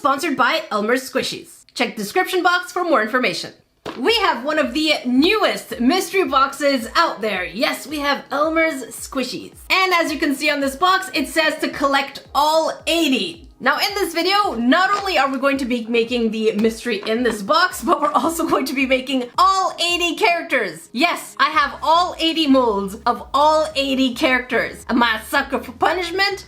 sponsored by Elmer's Squishies. Check the description box for more information. We have one of the newest mystery boxes out there. Yes, we have Elmer's Squishies. And as you can see on this box, it says to collect all 80. Now in this video, not only are we going to be making the mystery in this box, but we're also going to be making all 80 characters. Yes, I have all 80 molds of all 80 characters. Am I a sucker for punishment?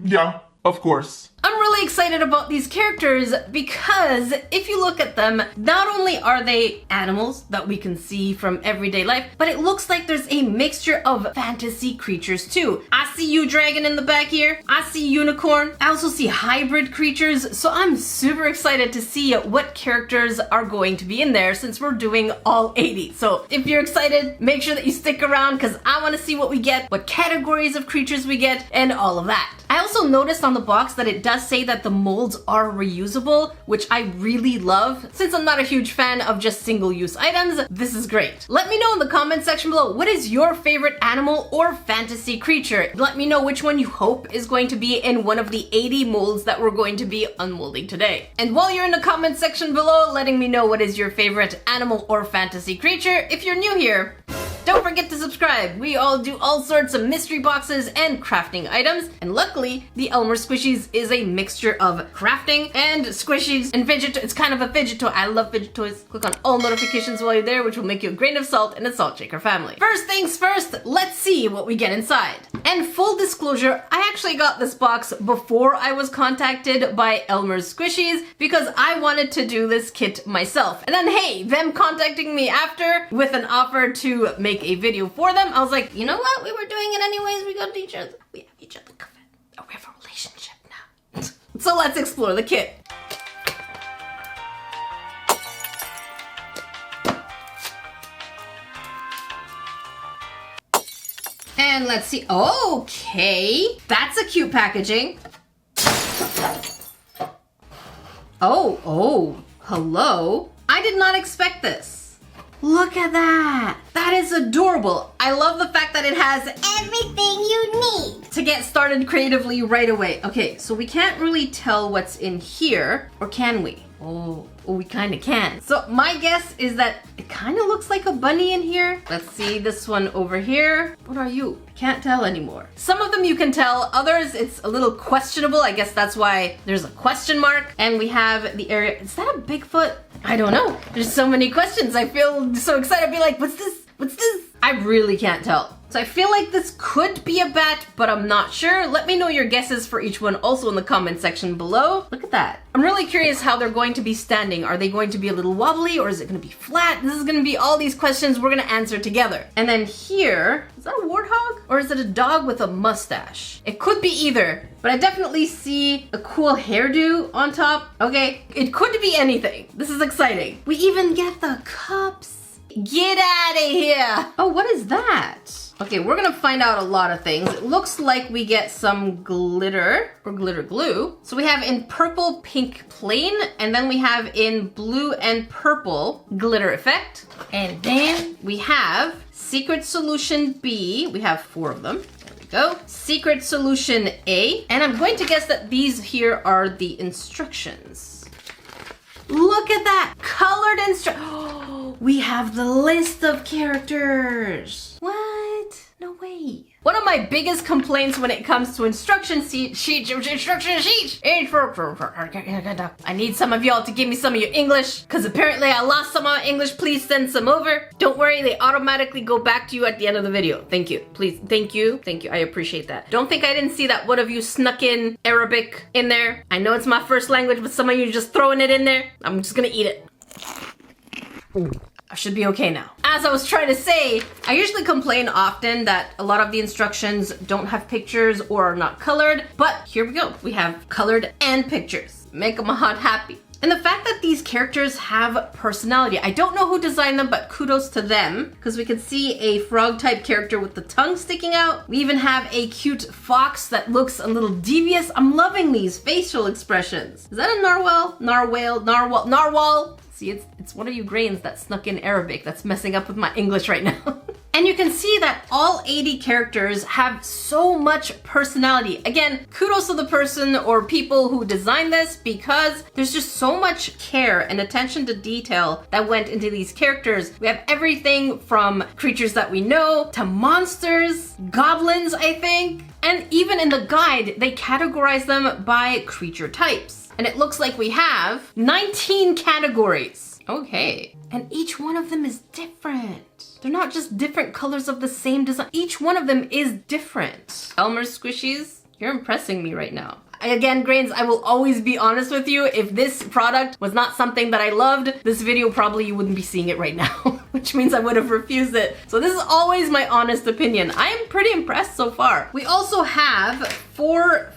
Yeah, of course. I'm really excited about these characters because if you look at them, not only are they animals that we can see from everyday life, but it looks like there's a mixture of fantasy creatures too. I see you dragon in the back here. I see unicorn. I also see hybrid creatures. So I'm super excited to see what characters are going to be in there since we're doing all 80. So if you're excited, make sure that you stick around because I want to see what we get, what categories of creatures we get, and all of that. I also noticed on the box that it does say that the molds are reusable, which I really love. Since I'm not a huge fan of just single-use items, this is great. Let me know in the comment section below, what is your favorite animal or fantasy creature? Let me know which one you hope is going to be in one of the 80 molds that we're going to be unmolding today. And while you're in the comment section below, letting me know what is your favorite animal or fantasy creature, if you're new here, don't forget to subscribe. We all do all sorts of mystery boxes and crafting items. And luckily, the Elmer Squishies is a mixture of crafting and squishies and fidget toys. It's kind of a fidget toy. I love fidget toys. Click on all notifications while you're there, which will make you a grain of salt in the Salt Shaker family. First things first, let's see what we get inside. And full disclosure, I actually got this box before I was contacted by Elmer's Squishies because I wanted to do this kit myself. And then hey, them contacting me after with an offer to make a video for them, I was like, you know what? We were doing it anyways. We got each other. We have each other covered. Oh, we have a relationship now. So let's explore the kit. And let's see. Okay, that's a cute packaging. Oh, hello. I did not expect this. Look at that. That is adorable. I love the fact that it has everything you need to get started creatively right away. Okay, so we can't really tell what's in here, or can we? Oh, we kind of can. So my guess is that it kind of looks like a bunny in here. Let's see this one over here. What are you? Can't tell anymore. Some of them you can tell, others it's a little questionable. I guess that's why there's a question mark. And we have the area. Is that a Bigfoot? I don't know. There's so many questions. I feel so excited to be like, what's this? What's this? I really can't tell. So I feel like this could be a bat, but I'm not sure. Let me know your guesses for each one also in the comment section below. Look at that. I'm really curious how they're going to be standing. Are they going to be a little wobbly or is it going to be flat? This is going to be all these questions we're going to answer together. And then here, is that a warthog or is it a dog with a mustache? It could be either, but I definitely see a cool hairdo on top. Okay, it could be anything. This is exciting. We even get the cups. Get out of here. Oh, what is that? Okay, we're gonna find out a lot of things. It looks like we get some glitter or glitter glue. So we have in purple, pink, plain, and then we have in blue and purple glitter effect. And then we have Secret Solution B. We have 4 of them. There we go. Secret Solution A. And I'm going to guess that these here are the instructions. Look at that! Colored Oh, we have the list of characters. What? No way. One of my biggest complaints when it comes to instruction sheet, I need some of y'all to give me some of your English, because apparently I lost some of my English. Please send some over. Don't worry, they automatically go back to you at the end of the video. Thank you. Please, thank you. Thank you. I appreciate that. Don't think I didn't see that one of you snuck in Arabic in there. I know it's my first language, but some of you are just throwing it in there. I'm just gonna eat it. I should be okay now. As I was trying to say, I usually complain often that a lot of the instructions don't have pictures or are not colored, but here we go. We have colored and pictures. Make them hot happy. And the fact that these characters have personality, I don't know who designed them, but kudos to them, because we can see a frog type character with the tongue sticking out. We even have a cute fox that looks a little devious. I'm loving these facial expressions. Is that a narwhal? Narwhal? See, it's one of you grains that snuck in Arabic that's messing up with my English right now. And you can see that all 80 characters have so much personality. Again, kudos to the person or people who designed this because there's just so much care and attention to detail that went into these characters. We have everything from creatures that we know to monsters, goblins, I think. And even in the guide, they categorize them by creature types. And it looks like we have 19 categories. Okay. And each one of them is different. They're not just different colors of the same design. Each one of them is different. Elmer's Squishies, you're impressing me right now. Again, Grains, I will always be honest with you. If this product was not something that I loved, this video probably you wouldn't be seeing it right now, which means I would have refused it. So this is always my honest opinion. I am pretty impressed so far. We also have four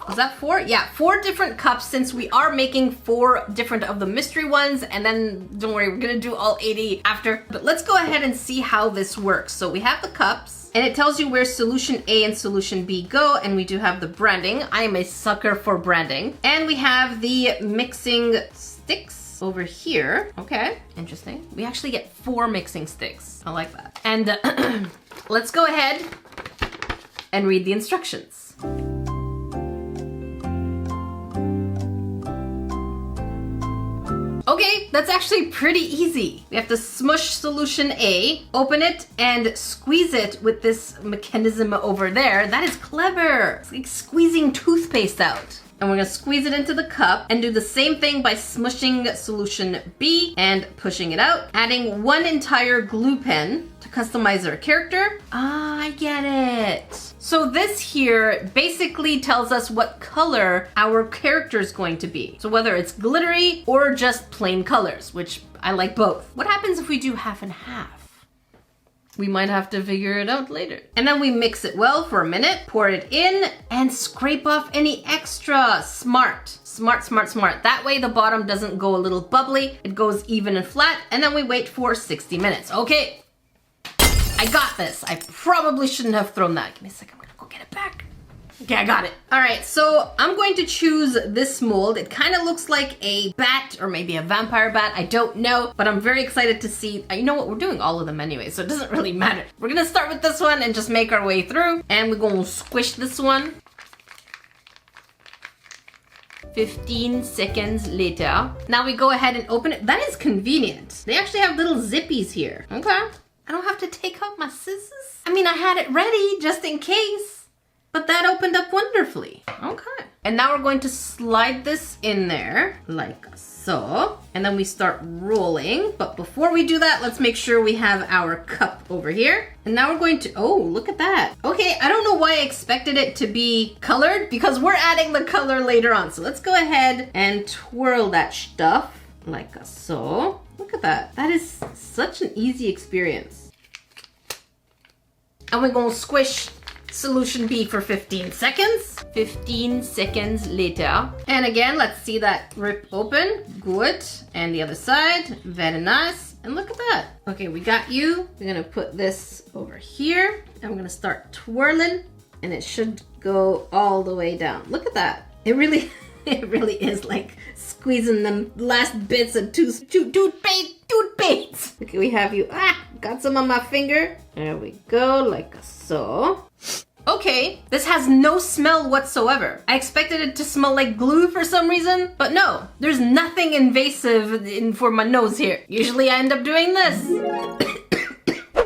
different cups since we are making 4 different of the mystery ones. And then don't worry, we're gonna do all 80 after. But let's go ahead and see how this works. So we have the cups. And it tells you where solution A and solution B go, and we do have the branding. I am a sucker for branding. And we have the mixing sticks over here. Okay, interesting. We actually get 4 mixing sticks. I like that. And let's go ahead and read the instructions. Okay, that's actually pretty easy. We have to smush solution A, open it, and squeeze it with this mechanism over there. That is clever. It's like squeezing toothpaste out. And we're gonna squeeze it into the cup and do the same thing by smushing solution B and pushing it out, adding 1 entire glue pen to customize our character. Ah, I get it. So this here basically tells us what color our character is going to be. So whether it's glittery or just plain colors, which I like both. What happens if we do half and half? We might have to figure it out later. And then we mix it well for a minute, pour it in, and scrape off any extra. Smart. Smart, smart, smart. That way the bottom doesn't go a little bubbly. It goes even and flat, and then we wait for 60 minutes. Okay, I got this. I probably shouldn't have thrown that. Give me a second, I'm gonna go get it back. Okay, I got it. All right, so I'm going to choose this mold. It kind of looks like a bat or maybe a vampire bat. I don't know, but I'm very excited to see. You know what? We're doing all of them anyway, so it doesn't really matter. We're gonna start with this one and just make our way through. And we're gonna squish this one. 15 seconds later. Now we go ahead and open it. That is convenient. They actually have little zippies here. Okay. I don't have to take out my scissors. I mean, I had it ready just in case. But that opened up wonderfully. Okay. And now we're going to slide this in there like so. And then we start rolling. But before we do that, let's make sure we have our cup over here. And now we're going to, oh, look at that. Okay, I don't know why I expected it to be colored because we're adding the color later on. So let's go ahead and twirl that stuff like so. Look at that. That is such an easy experience. And we're gonna squish solution B for 15 seconds. 15 seconds later. And again, let's see that rip open. Good. And the other side. Very nice. And look at that. Okay, we got you. We're gonna put this over here. And we're gonna start twirling. And it should go all the way down. Look at that. It really is like squeezing them last bits of toothpaste. Okay, we have you. Got some on my finger. There we go, like so. Okay, this has no smell whatsoever. I expected it to smell like glue for some reason, but no, there's nothing invasive for my nose here. Usually I end up doing this.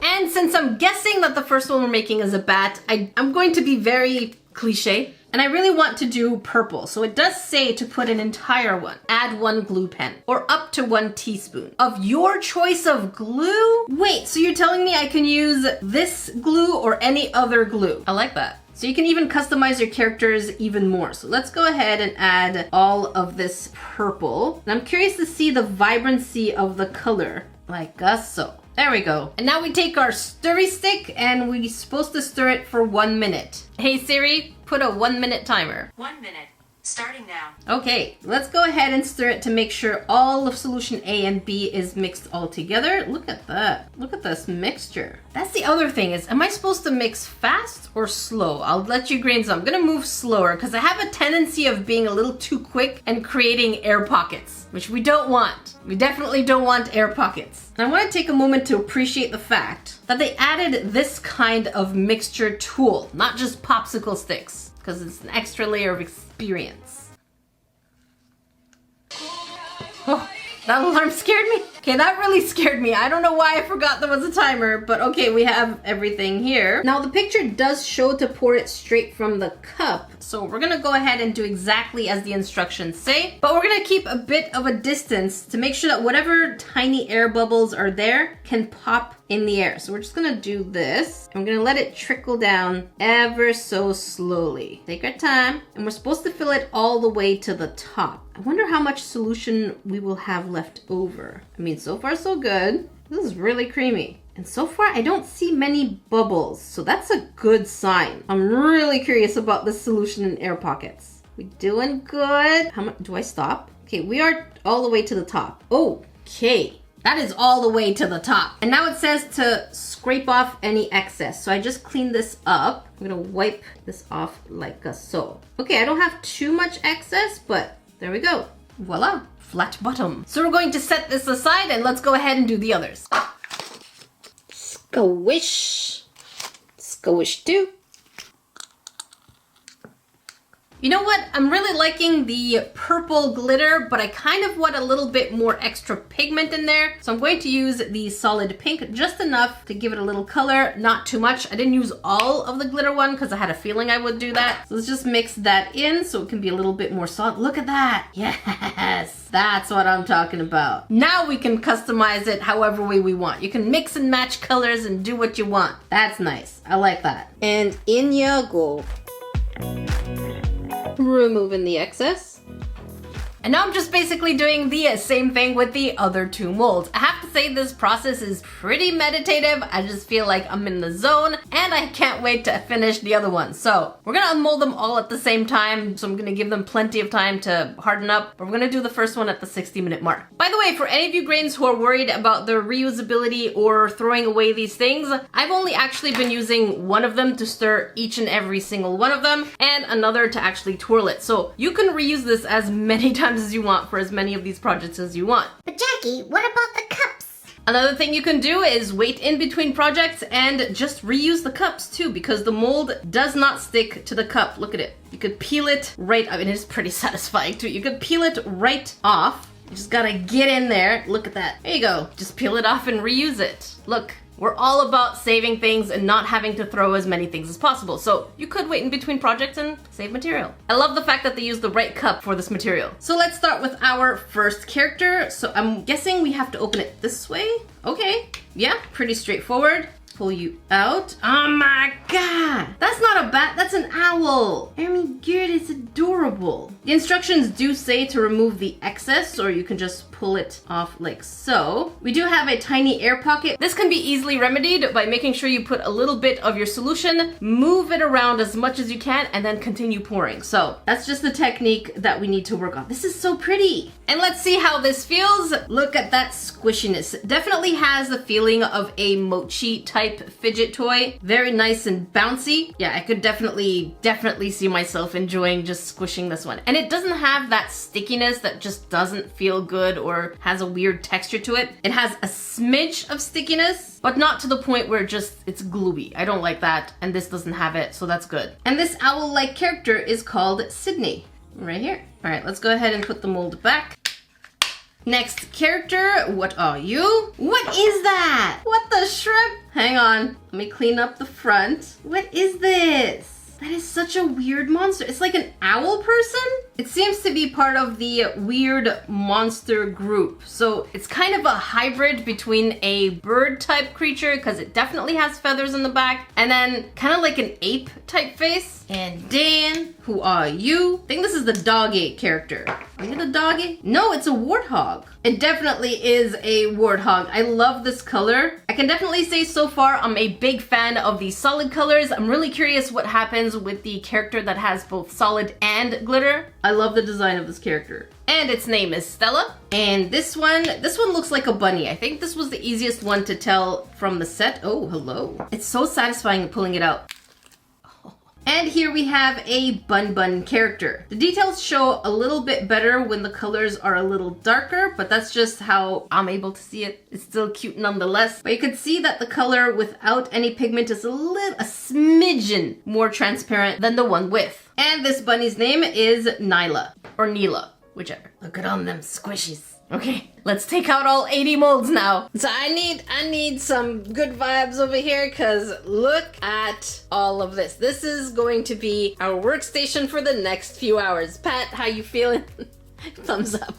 And since I'm guessing that the first one we're making is a bat, I'm going to be very cliche. And I really want to do purple. So it does say to put an entire one. Add 1 glue pen or up to 1 teaspoon of your choice of glue. Wait, so you're telling me I can use this glue or any other glue? I like that. So you can even customize your characters even more. So let's go ahead and add all of this purple. And I'm curious to see the vibrancy of the color like so. There we go. And now we take our stirry stick and we're supposed to stir it for 1 minute. Hey Siri, put a 1 minute timer. 1 minute. Starting now. Okay, let's go ahead and stir it to make sure all of solution A and B is mixed all together. Look at that. Look at this mixture. That's the other thing is, am I supposed to mix fast or slow? I'll let you grains know. I'm gonna move slower because I have a tendency of being a little too quick and creating air pockets, which we don't want. We definitely don't want air pockets. And I want to take a moment to appreciate the fact that they added this kind of mixture tool, not just popsicle sticks, because it's an extra layer of experience. Oh, that alarm scared me. Okay, that really scared me. I don't know why I forgot there was a timer, but okay, we have everything here. Now the picture does show to pour it straight from the cup, so we're gonna go ahead and do exactly as the instructions say, but we're gonna keep a bit of a distance to make sure that whatever tiny air bubbles are there can pop in the air. So we're just gonna do this. I'm gonna let it trickle down ever so slowly. Take our time, and we're supposed to fill it all the way to the top. I wonder how much solution we will have left over. I mean, so far so good. This is really creamy. And so far I don't see many bubbles, so that's a good sign. I'm really curious about this solution in air pockets. We doing good? How much do I stop? Okay, we are all the way to the top. Okay, that is all the way to the top. And now it says to scrape off any excess. So I just cleaned this up. I'm gonna wipe this off like so. Okay, I don't have too much excess, but there we go. Voila, flat bottom. So we're going to set this aside and let's go ahead and do the others. Squish. Squish too. You know what? I'm really liking the purple glitter, but I kind of want a little bit more extra pigment in there. So I'm going to use the solid pink, just enough to give it a little color, not too much. I didn't use all of the glitter one because I had a feeling I would do that. So let's just mix that in so it can be a little bit more solid. Look at that. Yes, that's what I'm talking about. Now we can customize it however way we want. You can mix and match colors and do what you want. That's nice. I like that. And in you go. Removing the excess. And now I'm just basically doing the same thing with the other two molds. I have to say this process is pretty meditative. I just feel like I'm in the zone and I can't wait to finish the other ones. So we're gonna unmold them all at the same time. So I'm gonna give them plenty of time to harden up. But we're gonna do the first one at the 60-minute mark. By the way, for any of you grains who are worried about their reusability or throwing away these things, I've only actually been using one of them to stir each and every single one of them and another to actually twirl it. So you can reuse this as many times as you want for as many of these projects as you want. But Jackie, what about the cups? Another thing you can do is wait in between projects and just reuse the cups too, because the mold does not stick to the cup. Look at it. You could peel it right up, and it is pretty satisfying too. You could peel it right off. You just gotta get in there. Look at that. There you go. Just peel it off and reuse it. Look. We're all about saving things and not having to throw as many things as possible. So you could wait in between projects and save material. I love the fact that they use the right cup for this material. So let's start with our first character. So I'm guessing we have to open it this way. Okay, yeah, pretty straightforward. Pull you out. Oh my god! That's not a bat, that's an owl! I mean, good, it's adorable. The instructions do say to remove the excess, or you can just pull it off like so. We do have a tiny air pocket. This can be easily remedied by making sure you put a little bit of your solution, move it around as much as you can, and then continue pouring. So that's just the technique that we need to work on. This is so pretty! And let's see how this feels. Look at that squishiness. It definitely has the feeling of a mochi type fidget toy. Very nice and bouncy. Yeah, I could definitely see myself enjoying just squishing this one. And it doesn't have that stickiness that just doesn't feel good or has a weird texture to it. It has a smidge of stickiness, but not to the point where it's gluey. I don't like that, and this doesn't have it, so that's good. And this owl-like character is called Sydney, right here. All right, let's go ahead and put the mold back. Next character, what are you? What is that? What the shrimp? Hang on, let me clean up the front. What is this? That is such a weird monster. It's like an owl person? It seems to be part of the weird monster group. So it's kind of a hybrid between a bird type creature, because it definitely has feathers in the back, and then kind of like an ape type face. And Dan, who are you? I think this is the dog-ate character. Are you the doggy? No, it's a warthog. It definitely is a warthog. I love this color. I can definitely say so far I'm a big fan of the solid colors. I'm really curious what happens with the character that has both solid and glitter. I love the design of this character. And its name is Stella. And this one looks like a bunny. I think this was the easiest one to tell from the set. Oh, hello. It's so satisfying pulling it out. And here we have a bun character. The details show a little bit better when the colors are a little darker, but that's just how I'm able to see it. It's still cute nonetheless. But you can see that the color without any pigment is a smidgen more transparent than the one with. And this bunny's name is Nyla, or Neela, whichever. Look at all them squishies. Okay, let's take out all 80 molds now. So I need some good vibes over here, because look at all of this. This is going to be our workstation for the next few hours. Pat, how you feeling? Thumbs up.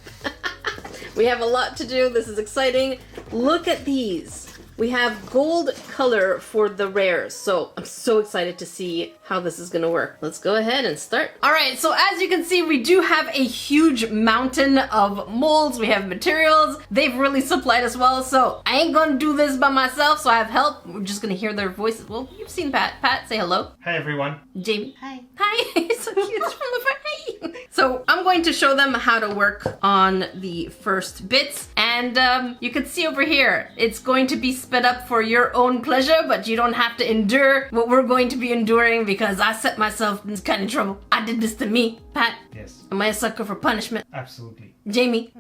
We have a lot to do. This is exciting. Look at these. We have gold color for the rares, so I'm so excited to see how this is gonna work. Let's go ahead and start. All right, so as you can see, we do have a huge mountain of molds. We have materials. They've really supplied us well, so I ain't gonna do this by myself, so I have help. We're just gonna hear their voices. Well, you've seen Pat. Pat, say hello. Hi, everyone. Jamie. Hi. Hi. So cute. It's from the front. Hi. So I'm going to show them how to work on the first bits, and you can see over here, it's going to be sped up for your own pleasure, but you don't have to endure what we're going to be enduring, because I set myself in this kind of trouble. I did this to me. Pat, Yes, am I a sucker for punishment? absolutely. Jamie?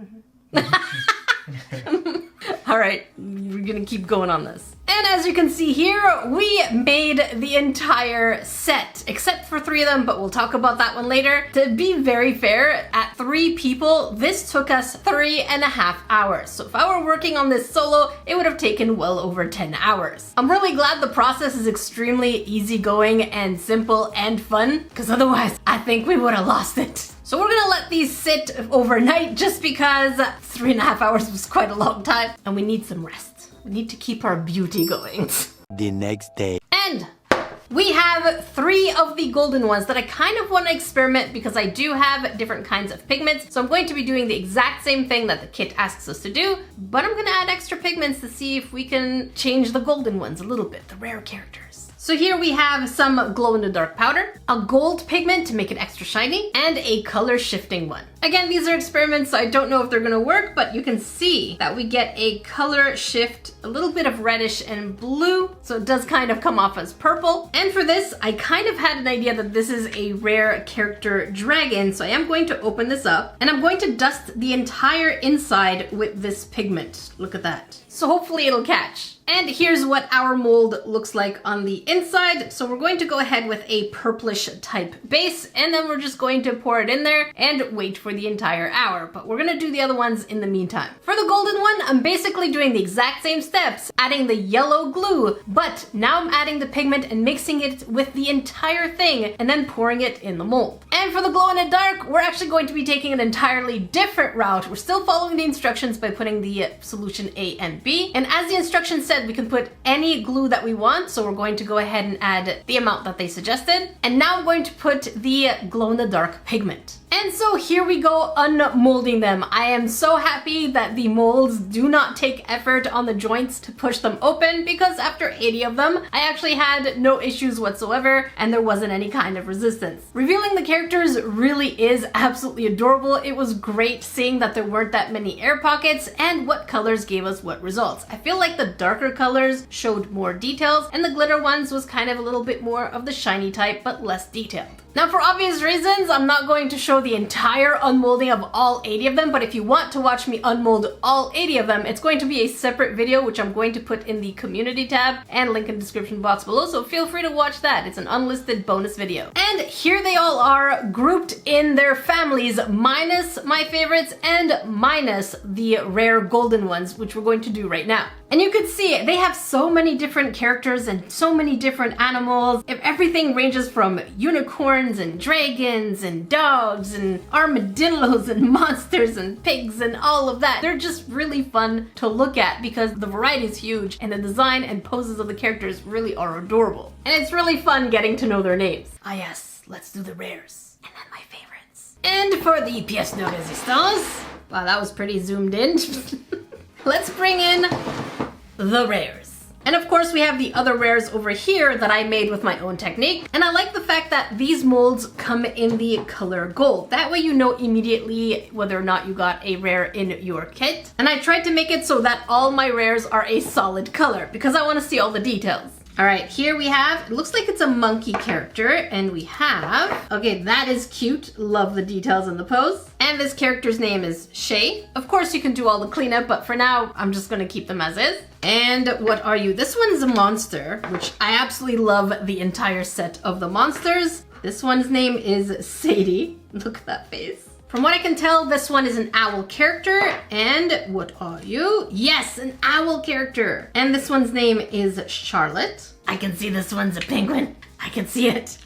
All right, we're gonna keep going on this. And as you can see here, we made the entire set, except for 3 of them, but we'll talk about that one later. To be very fair, at 3 people, this took us 3.5 hours. So if I were working on this solo, it would have taken well over 10 hours. I'm really glad the process is extremely easygoing and simple and fun, because otherwise I think we would have lost it. So we're gonna let these sit overnight, just because 3.5 hours was quite a long time and we need some rest. We need to keep our beauty going. The next day. And we have 3 of the golden ones that I kind of want to experiment, because I do have different kinds of pigments. So I'm going to be doing the exact same thing that the kit asks us to do, but I'm gonna add extra pigments to see if we can change the golden ones a little bit, the rare characters. So here we have some glow-in-the-dark powder, a gold pigment to make it extra shiny, and a color shifting one. Again, these are experiments, so I don't know if they're gonna work, but you can see that we get a color shift, a little bit of reddish and blue, so it does kind of come off as purple. And for this, I kind of had an idea that this is a rare character dragon, so I am going to open this up, and I'm going to dust the entire inside with this pigment. Look at that. So hopefully it'll catch. And here's what our mold looks like on the inside. So we're going to go ahead with a purplish type base, and then we're just going to pour it in there and wait for the entire hour. But we're gonna do the other ones in the meantime. For the golden one, I'm basically doing the exact same steps, adding the yellow glue, but now I'm adding the pigment and mixing it with the entire thing and then pouring it in the mold. And for the glow in the dark, we're actually going to be taking an entirely different route. We're still following the instructions by putting the solution A and B. And as the instructions said, we can put any glue that we want. So we're going to go ahead and add the amount that they suggested. And now I'm going to put the glow in the dark pigment. And so here we go, unmolding them. I am so happy that the molds do not take effort on the joints to push them open, because after 80 of them, I actually had no issues whatsoever and there wasn't any kind of resistance. Revealing the characters really is absolutely adorable. It was great seeing that there weren't that many air pockets and what colors gave us what results. I feel like the darker colors showed more details and the glitter ones was kind of a little bit more of the shiny type, but less detailed. Now, for obvious reasons, I'm not going to show the entire unmolding of all 80 of them, but if you want to watch me unmold all 80 of them, it's going to be a separate video, which I'm going to put in the community tab and link in the description box below, so feel free to watch that. It's an unlisted bonus video. And here they all are, grouped in their families, minus my favorites and minus the rare golden ones, which we're going to do right now. And you can see they have so many different characters and so many different animals. If everything ranges from unicorns and dragons and dogs and armadillos and monsters and pigs and all of that. They're just really fun to look at because the variety is huge and the design and poses of the characters really are adorable. And it's really fun getting to know their names. Ah yes, let's do the rares. And then my favorites. And for the pièce de résistance, wow, that was pretty zoomed in. Let's bring in the rares. And of course we have the other rares over here that I made with my own technique. And I like the fact that these molds come in the color gold. That way you know immediately whether or not you got a rare in your kit. And I tried to make it so that all my rares are a solid color because I want to see all the details. All right, here we have, it looks like it's a monkey character, and we have, okay, that is cute. Love the details in the pose. And this character's name is Shay. Of course, you can do all the cleanup, but for now, I'm just gonna keep them as is. And what are you? This one's a monster, which I absolutely love the entire set of the monsters. This one's name is Sadie. Look at that face. From what I can tell, this one is an owl character. And what are you? Yes, an owl character. And this one's name is Charlotte. I can see this one's a penguin. I can see it.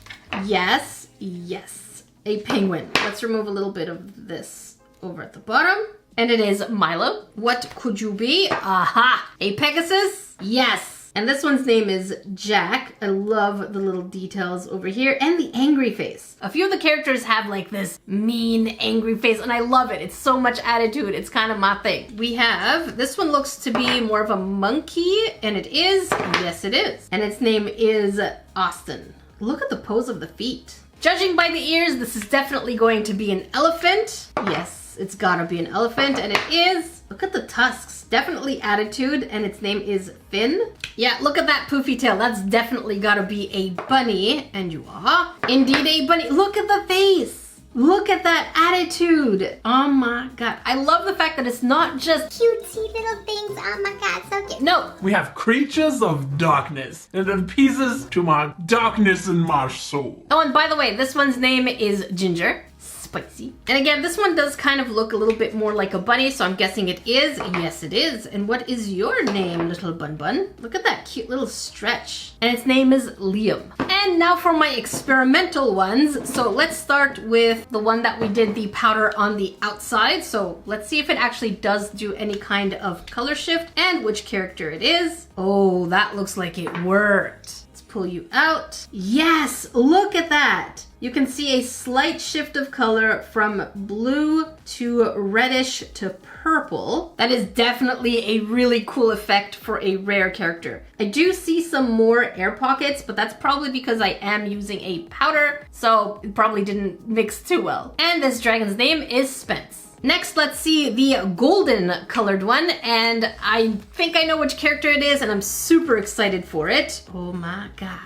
Yes, yes, a penguin. Let's remove a little bit of this over at the bottom. And it is Milo. What could you be? Aha, a Pegasus? Yes. And this one's name is Jack. I love the little details over here and the angry face. A few of the characters have like this mean, angry face, and I love it. It's so much attitude. It's kind of my thing. We have, this one looks to be more of a monkey, and it is, yes it is. And its name is Austin. Look at the pose of the feet. Judging by the ears, this is definitely going to be an elephant. Yes, it's gotta be an elephant, and it is. Look at the tusks. Definitely attitude, and its name is Finn. Yeah, look at that poofy tail. That's definitely gotta be a bunny. And you are indeed a bunny. Look at the face. Look at that attitude. Oh my god. I love the fact that it's not just Cutesy little things. Oh my god, so cute. no. We have creatures of darkness, and it appeases to my darkness in my soul. Oh, and by the way, this one's name is Ginger. Spicy. And again, this one does kind of look a little bit more like a bunny, so I'm guessing it is. Yes, it is. And what is your name, little bun bun? Look at that cute little stretch. And its name is Liam. And now for my experimental ones. So let's start with the one that we did the powder on the outside. So let's see if it actually does do any kind of color shift and which character it is. Oh, that looks like it worked. Let's pull you out. Yes, look at that. You can see a slight shift of color from blue to reddish to purple. That is definitely a really cool effect for a rare character. I do see some more air pockets, but that's probably because I am using a powder, so it probably didn't mix too well. And this dragon's name is Spence. Next, let's see the golden colored one, and I think I know which character it is, and I'm super excited for it. Oh my god.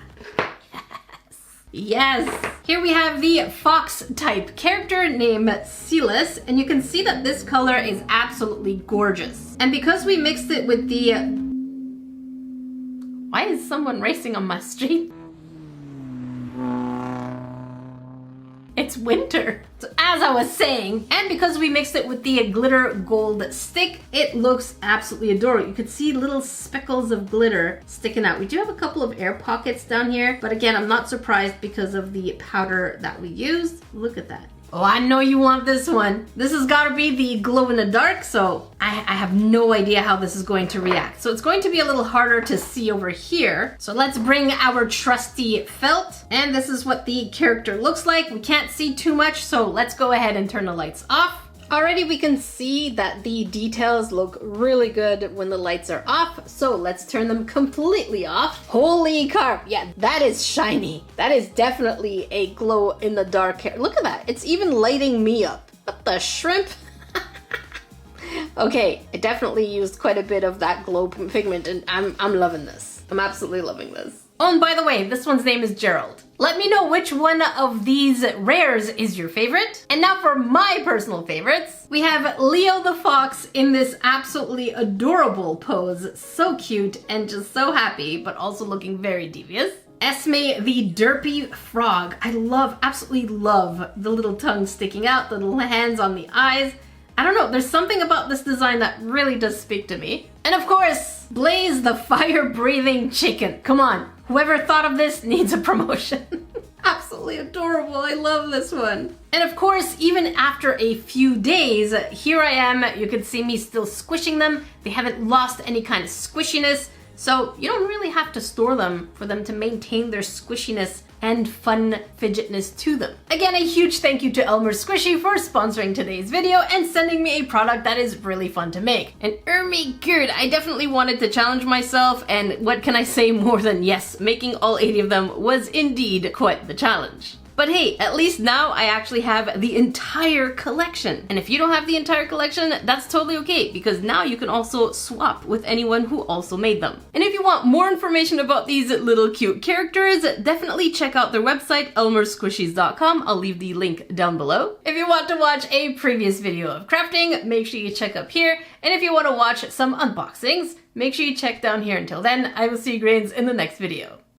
Yes! Here we have the fox type character named Silas, and you can see that this color is absolutely gorgeous. And because we mixed it with the... Why is someone racing on my street? It's winter. So as I was saying, and because we mixed it with the glitter gold stick, it looks absolutely adorable. You could see little speckles of glitter sticking out. We do have a couple of air pockets down here, but again, I'm not surprised because of the powder that we used. Look at that. Oh, I know you want this one. This has got to be the glow in the dark, so I have no idea how this is going to react. So it's going to be a little harder to see over here. So let's bring our trusty felt. And this is what the character looks like. We can't see too much, so let's go ahead and turn the lights off. Already we can see that the details look really good when the lights are off, so let's turn them completely off. Holy carp, yeah, that is shiny. That is definitely a glow in the dark hair. Look at that, it's even lighting me up. What the shrimp? Okay, I definitely used quite a bit of that glow pigment, and I'm loving this. I'm absolutely loving this. Oh, and by the way, this one's name is Gerald. Let me know which one of these rares is your favorite. And now for my personal favorites. We have Leo the Fox in this absolutely adorable pose. So cute and just so happy, but also looking very devious. Esme the Derpy Frog. I absolutely love the little tongue sticking out, the little hands on the eyes. I don't know, there's something about this design that really does speak to me. And of course, Blaze the fire-breathing chicken. Come on, whoever thought of this needs a promotion. Absolutely adorable, I love this one. And of course, even after a few days, here I am. You can see me still squishing them. They haven't lost any kind of squishiness. So you don't really have to store them for them to maintain their squishiness and fun fidgetness to them. Again, a huge thank you to Elmer Squishy for sponsoring today's video and sending me a product that is really fun to make. And me good, I definitely wanted to challenge myself, and what can I say more than yes, making all 80 of them was indeed quite the challenge. But hey, at least now I actually have the entire collection. And if you don't have the entire collection, that's totally okay, because now you can also swap with anyone who also made them. And if you want more information about these little cute characters, definitely check out their website, elmersquishies.com. I'll leave the link down below. If you want to watch a previous video of crafting, make sure you check up here. And if you want to watch some unboxings, make sure you check down here. Until then, I will see you grains in the next video.